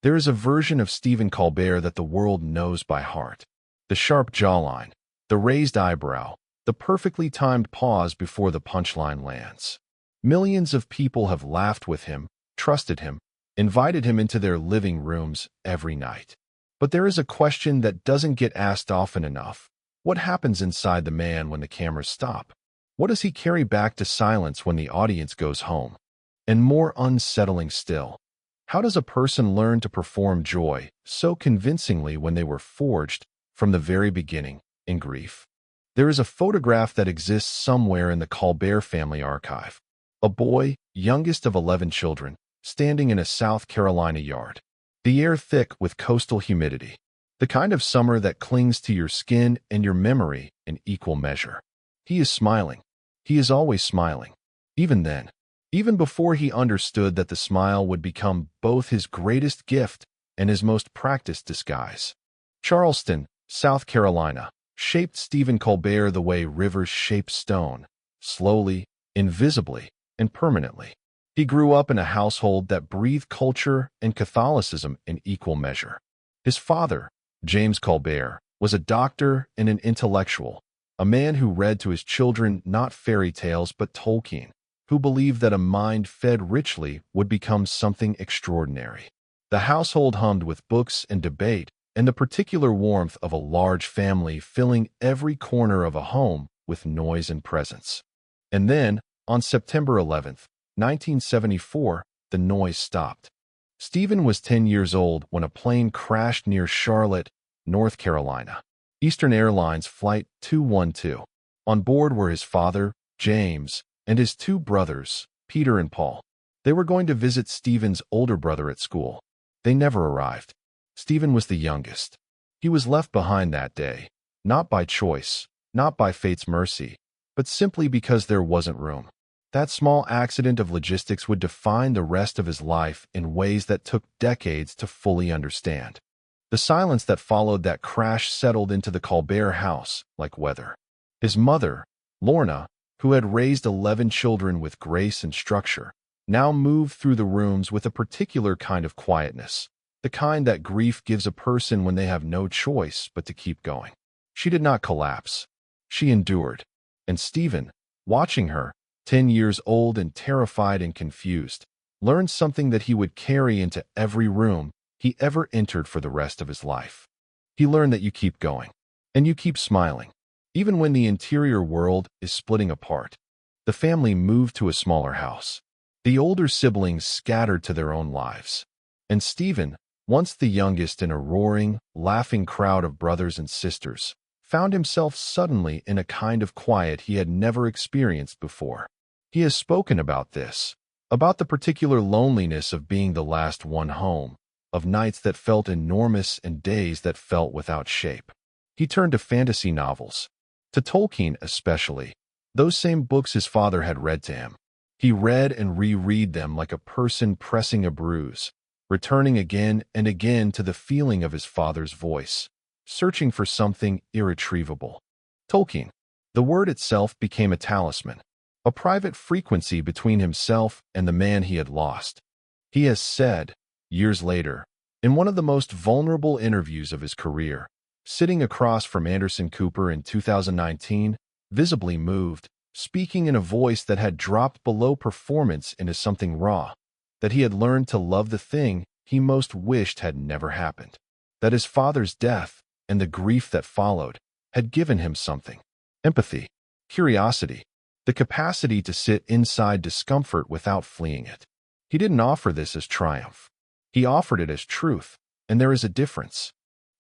There is a version of Stephen Colbert that the world knows by heart. The sharp jawline, the raised eyebrow, the perfectly timed pause before the punchline lands. Millions of people have laughed with him, trusted him, invited him into their living rooms every night. But there is a question that doesn't get asked often enough. What happens inside the man when the cameras stop? What does he carry back to silence when the audience goes home? And more unsettling still, how does a person learn to perform joy so convincingly when they were forged from the very beginning in grief? There is a photograph that exists somewhere in the Colbert family archive. A boy, youngest of 11 children, standing in a South Carolina yard. The air thick with coastal humidity. The kind of summer that clings to your skin and your memory in equal measure. He is smiling. He is always smiling. Even then. Even before he understood that the smile would become both his greatest gift and his most practiced disguise. Charleston, South Carolina, shaped Stephen Colbert the way rivers shape stone, slowly, invisibly, and permanently. He grew up in a household that breathed culture and Catholicism in equal measure. His father, James Colbert, was a doctor and an intellectual, a man who read to his children not fairy tales but Tolkien, who believed that a mind fed richly would become something extraordinary. The household hummed with books and debate, and the particular warmth of a large family filling every corner of a home with noise and presence. And then, on September 11th, 1974, the noise stopped. Stephen was 10 years old when a plane crashed near Charlotte, North Carolina. Eastern Airlines Flight 212. On board were his father, James, and his two brothers, Peter and Paul. They were going to visit Stephen's older brother at school. They never arrived. Stephen was the youngest. He was left behind that day, not by choice, not by fate's mercy, but simply because there wasn't room. That small accident of logistics would define the rest of his life in ways that took decades to fully understand. The silence that followed that crash settled into the Colbert house like weather. His mother, Lorna, who had raised 11 children with grace and structure, now moved through the rooms with a particular kind of quietness, the kind that grief gives a person when they have no choice but to keep going. She did not collapse. She endured. And Stephen, watching her, 10 years old and terrified and confused, learned something that he would carry into every room he ever entered for the rest of his life. He learned that you keep going, and you keep smiling, even when the interior world is splitting apart. The family moved to a smaller house. The older siblings scattered to their own lives. And Stephen, once the youngest in a roaring, laughing crowd of brothers and sisters, found himself suddenly in a kind of quiet he had never experienced before. He has spoken about this, about the particular loneliness of being the last one home, of nights that felt enormous and days that felt without shape. He turned to fantasy novels, to Tolkien especially, those same books his father had read to him. He read and reread them like a person pressing a bruise, returning again and again to the feeling of his father's voice, searching for something irretrievable. Tolkien. The word itself became a talisman, a private frequency between himself and the man he had lost. He has said, years later, in one of the most vulnerable interviews of his career, sitting across from Anderson Cooper in 2019, visibly moved, speaking in a voice that had dropped below performance into something raw, that he had learned to love the thing he most wished had never happened, that his father's death and the grief that followed had given him something: empathy, curiosity, the capacity to sit inside discomfort without fleeing it. He didn't offer this as triumph. He offered it as truth, and there is a difference.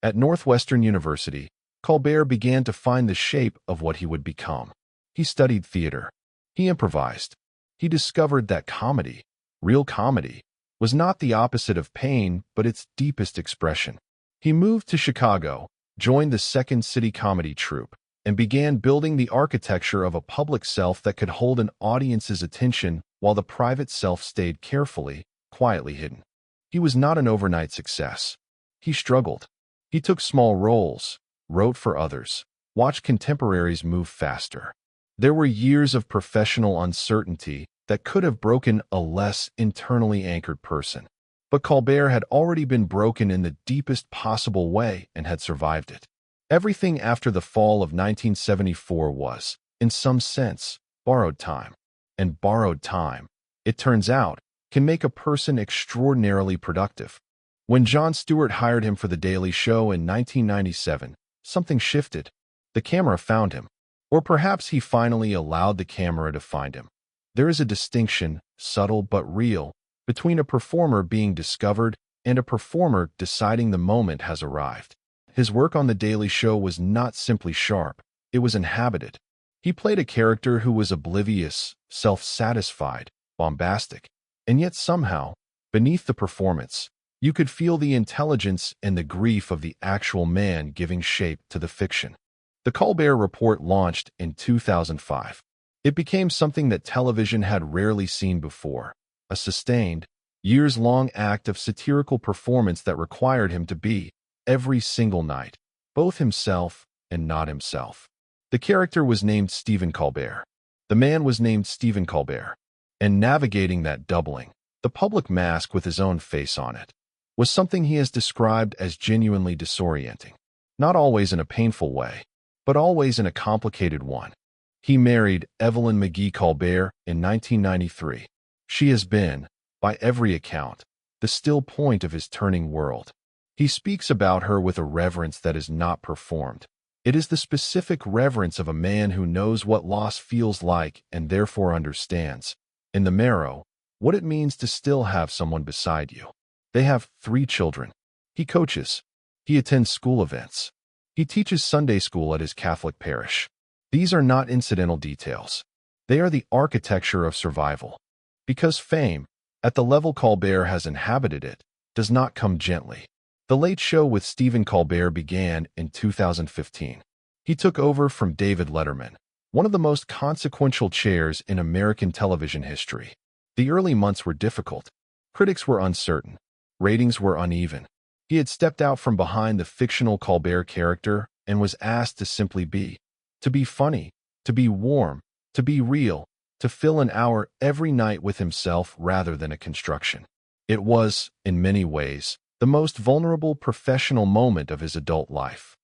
At Northwestern University, Colbert began to find the shape of what he would become. He studied theater. He improvised. He discovered that comedy, real comedy, was not the opposite of pain, but its deepest expression. He moved to Chicago, joined the Second City Comedy Troupe, and began building the architecture of a public self that could hold an audience's attention while the private self stayed carefully, quietly hidden. He was not an overnight success. He struggled. He took small roles, wrote for others, watched contemporaries move faster. There were years of professional uncertainty that could have broken a less internally anchored person. But Colbert had already been broken in the deepest possible way and had survived it. Everything after the fall of 1974 was, in some sense, borrowed time. And borrowed time, it turns out, can make a person extraordinarily productive. When Jon Stewart hired him for The Daily Show in 1997, something shifted. The camera found him. Or perhaps he finally allowed the camera to find him. There is a distinction, subtle but real, between a performer being discovered and a performer deciding the moment has arrived. His work on The Daily Show was not simply sharp, it was inhabited. He played a character who was oblivious, self-satisfied, bombastic, and yet somehow, beneath the performance, you could feel the intelligence and the grief of the actual man giving shape to the fiction. The Colbert Report launched in 2005. It became something that television had rarely seen before, a sustained, years-long act of satirical performance that required him to be, every single night, both himself and not himself. The character was named Stephen Colbert. The man was named Stephen Colbert. And navigating that doubling, the public mask with his own face on it, was something he has described as genuinely disorienting. Not always in a painful way, but always in a complicated one. He married Evelyn McGee Colbert in 1993. She has been, by every account, the still point of his turning world. He speaks about her with a reverence that is not performed. It is the specific reverence of a man who knows what loss feels like and therefore understands, in the marrow, what it means to still have someone beside you. They have 3 children. He coaches. He attends school events. He teaches Sunday school at his Catholic parish. These are not incidental details. They are the architecture of survival. Because fame, at the level Colbert has inhabited it, does not come gently. The Late Show with Stephen Colbert began in 2015. He took over from David Letterman, one of the most consequential chairs in American television history. The early months were difficult. Critics were uncertain. Ratings were uneven. He had stepped out from behind the fictional Colbert character and was asked to simply be. To be funny, to be warm, to be real, to fill an hour every night with himself rather than a construction. It was, in many ways, the most vulnerable professional moment of his adult life.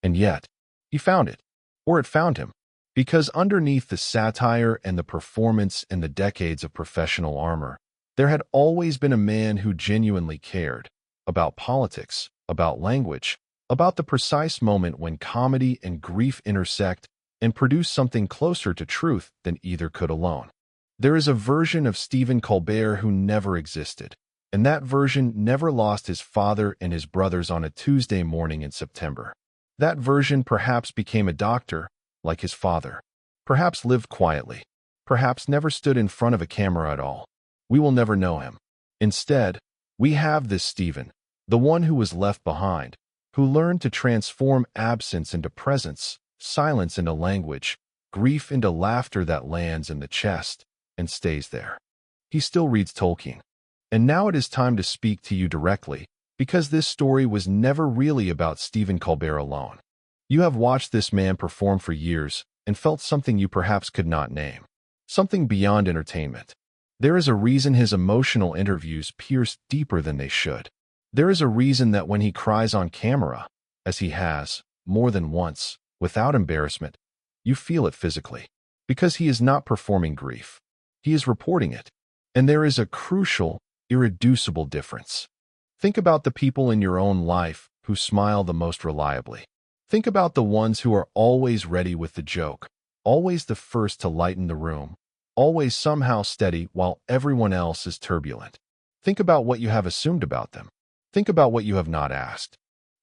And yet, he found it, or it found him, because underneath the satire and the performance and the decades of professional armor, there had always been a man who genuinely cared about politics, about language, about the precise moment when comedy and grief intersect and produce something closer to truth than either could alone. There is a version of Stephen Colbert who never existed, and that version never lost his father and his brothers on a Tuesday morning in September. That version perhaps became a doctor, like his father. Perhaps lived quietly. Perhaps never stood in front of a camera at all. We will never know him. Instead, we have this Stephen, the one who was left behind, who learned to transform absence into presence, silence into language, grief into laughter that lands in the chest and stays there. He still reads Tolkien. And now it is time to speak to you directly, because this story was never really about Stephen Colbert alone. You have watched this man perform for years and felt something you perhaps could not name. Something beyond entertainment. There is a reason his emotional interviews pierce deeper than they should. There is a reason that when he cries on camera, as he has, more than once, without embarrassment, you feel it physically. Because he is not performing grief. He is reporting it. And there is a crucial, irreducible difference. Think about the people in your own life who smile the most reliably. Think about the ones who are always ready with the joke, always the first to lighten the room, always somehow steady while everyone else is turbulent. Think about what you have assumed about them. Think about what you have not asked.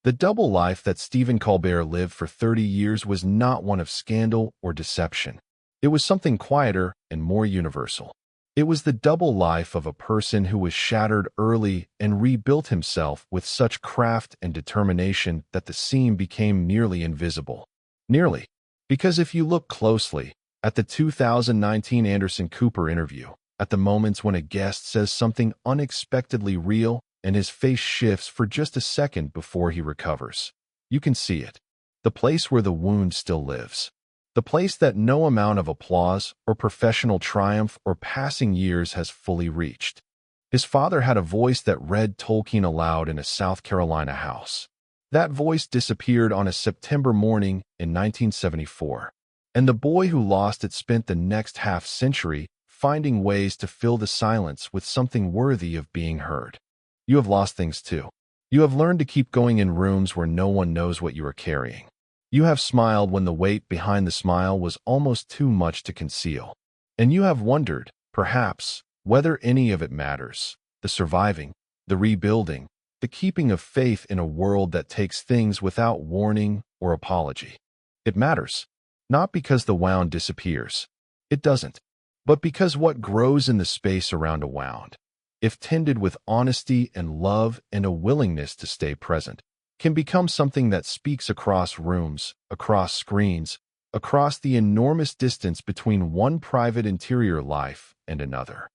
The double life that Stephen Colbert lived for 30 years was not one of scandal or deception. It was something quieter and more universal. It was the double life of a person who was shattered early and rebuilt himself with such craft and determination that the seam became nearly invisible. Nearly. Because if you look closely at the 2019 Anderson Cooper interview, at the moments when a guest says something unexpectedly real and his face shifts for just a second before he recovers, you can see it. The place where the wound still lives. The place that no amount of applause or professional triumph or passing years has fully reached. His father had a voice that read Tolkien aloud in a South Carolina house. That voice disappeared on a September morning in 1974, and the boy who lost it spent the next half-century finding ways to fill the silence with something worthy of being heard. You have lost things too. You have learned to keep going in rooms where no one knows what you are carrying. You have smiled when the weight behind the smile was almost too much to conceal. And you have wondered, perhaps, whether any of it matters. The surviving, the rebuilding, the keeping of faith in a world that takes things without warning or apology. It matters, not because the wound disappears. It doesn't. But because what grows in the space around a wound, if tended with honesty and love and a willingness to stay present, can become something that speaks across rooms, across screens, across the enormous distance between one private interior life and another.